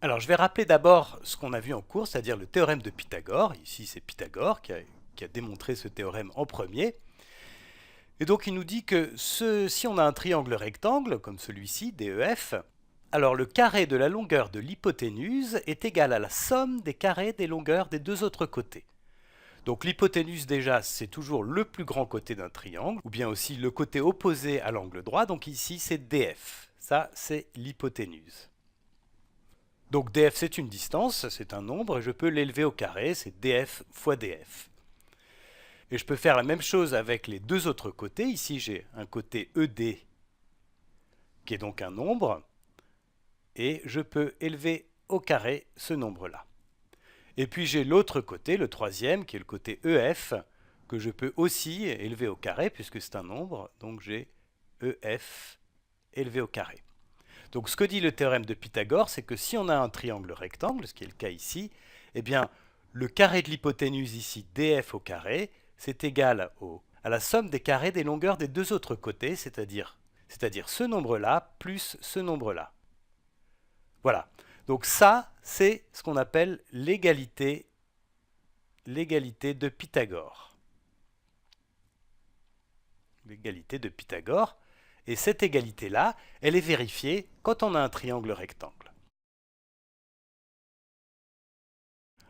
Alors, je vais rappeler d'abord ce qu'on a vu en cours, c'est-à-dire le théorème de Pythagore. Ici, c'est Pythagore qui a démontré ce théorème en premier. Et donc, il nous dit que si on a un triangle rectangle, comme celui-ci, DEF, alors le carré de la longueur de l'hypoténuse est égal à la somme des carrés des longueurs des deux autres côtés. Donc l'hypoténuse déjà, c'est toujours le plus grand côté d'un triangle, ou bien aussi le côté opposé à l'angle droit, donc ici c'est DF. Ça, c'est l'hypoténuse. Donc df c'est une distance, c'est un nombre, et je peux l'élever au carré, c'est df fois df. Et je peux faire la même chose avec les deux autres côtés. Ici j'ai un côté ED qui est donc un nombre, et je peux élever au carré ce nombre-là. Et puis j'ai l'autre côté, le troisième, qui est le côté EF, que je peux aussi élever au carré, puisque c'est un nombre, donc j'ai EF élevé au carré. Donc ce que dit le théorème de Pythagore, c'est que si on a un triangle rectangle, ce qui est le cas ici, eh bien le carré de l'hypoténuse ici, df au carré, c'est égal à la somme des carrés des longueurs des deux autres côtés, c'est-à-dire ce nombre-là plus ce nombre-là. Voilà. Donc ça, c'est ce qu'on appelle l'égalité de Pythagore. L'égalité de Pythagore. Et cette égalité-là, elle est vérifiée quand on a un triangle rectangle.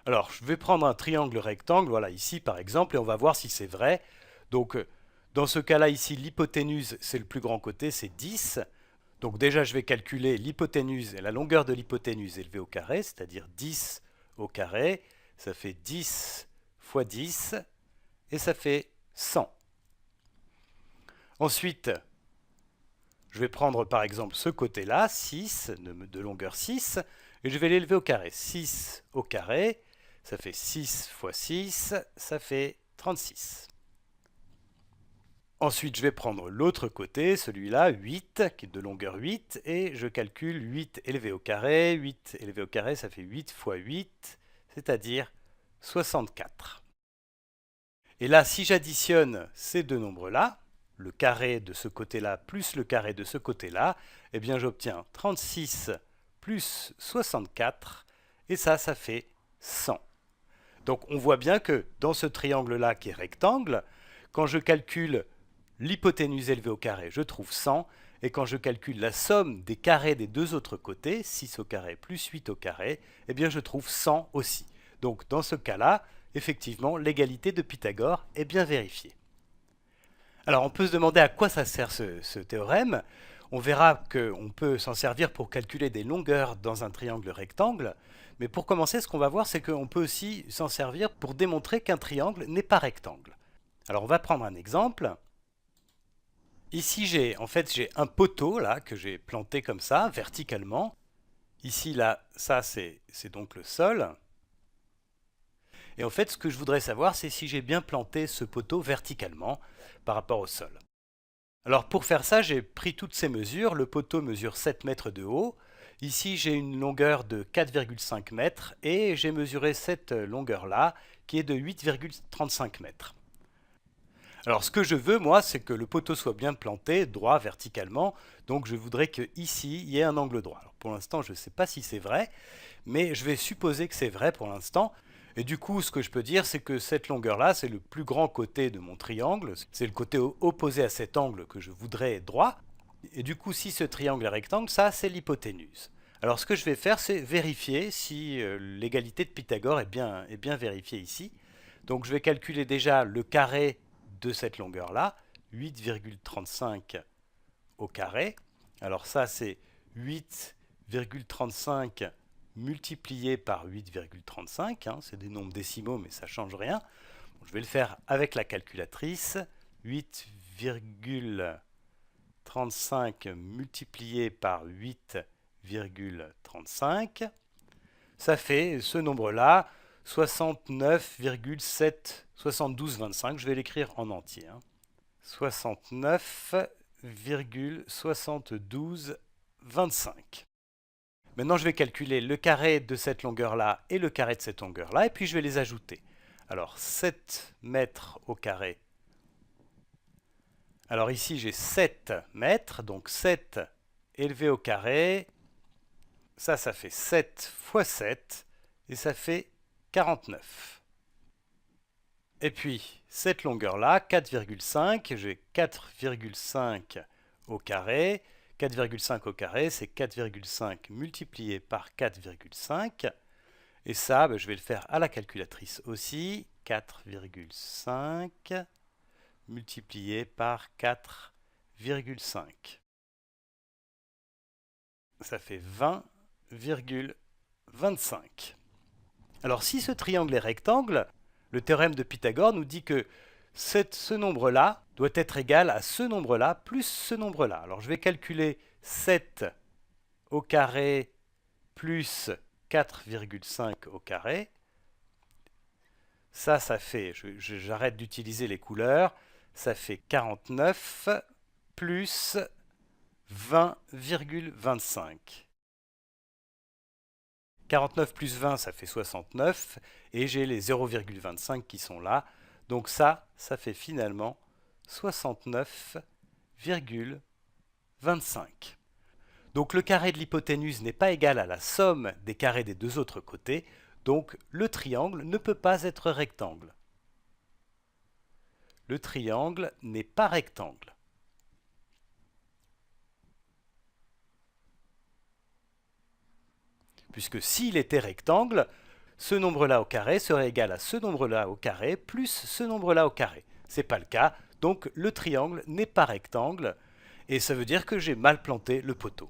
Alors, je vais prendre un triangle rectangle, voilà, ici par exemple, et on va voir si c'est vrai. Donc, dans ce cas-là, ici, l'hypoténuse, c'est le plus grand côté, c'est 10. Donc déjà, je vais calculer l'hypoténuse et la longueur de l'hypoténuse élevée au carré, c'est-à-dire 10 au carré. Ça fait 10 fois 10, et ça fait 100. Ensuite, je vais prendre par exemple ce côté-là, 6, de longueur 6, et je vais l'élever au carré. 6 au carré, ça fait 6 fois 6, ça fait 36. Ensuite, je vais prendre l'autre côté, celui-là, 8, qui est de longueur 8, et je calcule 8 élevé au carré. 8 élevé au carré, ça fait 8 fois 8, c'est-à-dire 64. Et là, si j'additionne ces deux nombres-là, le carré de ce côté-là plus le carré de ce côté-là, eh bien j'obtiens 36 plus 64, et ça fait 100. Donc on voit bien que dans ce triangle-là qui est rectangle, quand je calcule l'hypoténuse élevée au carré, je trouve 100, et quand je calcule la somme des carrés des deux autres côtés, 6 au carré plus 8 au carré, eh bien je trouve 100 aussi. Donc dans ce cas-là, effectivement, l'égalité de Pythagore est bien vérifiée. Alors on peut se demander à quoi ça sert ce théorème. On verra qu'on peut s'en servir pour calculer des longueurs dans un triangle rectangle. Mais pour commencer, ce qu'on va voir, c'est qu'on peut aussi s'en servir pour démontrer qu'un triangle n'est pas rectangle. Alors on va prendre un exemple. Ici, j'ai un poteau là que j'ai planté comme ça, verticalement. Ici, là, ça c'est donc le sol. Et en fait, ce que je voudrais savoir, c'est si j'ai bien planté ce poteau verticalement par rapport au sol. Alors pour faire ça, j'ai pris toutes ces mesures. Le poteau mesure 7 mètres de haut. Ici, j'ai une longueur de 4,5 mètres et j'ai mesuré cette longueur-là qui est de 8,35 mètres. Alors ce que je veux, moi, c'est que le poteau soit bien planté, droit, verticalement. Donc je voudrais qu'ici, il y ait un angle droit. Alors, pour l'instant, je ne sais pas si c'est vrai, mais je vais supposer que c'est vrai pour l'instant. Et du coup, ce que je peux dire, c'est que cette longueur-là, c'est le plus grand côté de mon triangle. C'est le côté opposé à cet angle que je voudrais droit. Et du coup, si ce triangle est rectangle, ça, c'est l'hypoténuse. Alors ce que je vais faire, c'est vérifier si l'égalité de Pythagore est bien vérifiée ici. Donc je vais calculer déjà le carré de cette longueur-là, 8,35 au carré. Alors ça, c'est 8,35 multiplié par 8,35. Hein, c'est des nombres décimaux, mais ça ne change rien. Bon, je vais le faire avec la calculatrice. 8,35 multiplié par 8,35. Ça fait ce nombre-là, 69,7, 72,25. Je vais l'écrire en entier. 69,7225. Maintenant, je vais calculer le carré de cette longueur-là et le carré de cette longueur-là, et puis je vais les ajouter. Alors, 7 mètres au carré. Alors ici, j'ai 7 mètres, donc 7 élevé au carré, Ça fait 7 fois 7, et ça fait 49. Et puis, cette longueur-là, 4,5, j'ai 4,5 au carré. 4,5 au carré, c'est 4,5 multiplié par 4,5. Et ça, je vais le faire à la calculatrice aussi. 4,5 multiplié par 4,5. Ça fait 20,25. Alors si ce triangle est rectangle, le théorème de Pythagore nous dit que ce nombre-là doit être égal à ce nombre-là plus ce nombre-là. Alors je vais calculer 7 au carré plus 4,5 au carré. Ça fait, j'arrête d'utiliser les couleurs, ça fait 49 plus 20,25. 49 plus 20, ça fait 69, et j'ai les 0,25 qui sont là. Donc ça fait finalement 69,25. Donc le carré de l'hypoténuse n'est pas égal à la somme des carrés des deux autres côtés, donc le triangle ne peut pas être rectangle. Le triangle n'est pas rectangle. Puisque s'il était rectangle, ce nombre-là au carré serait égal à ce nombre-là au carré plus ce nombre-là au carré. Ce n'est pas le cas, donc le triangle n'est pas rectangle, et ça veut dire que j'ai mal planté le poteau.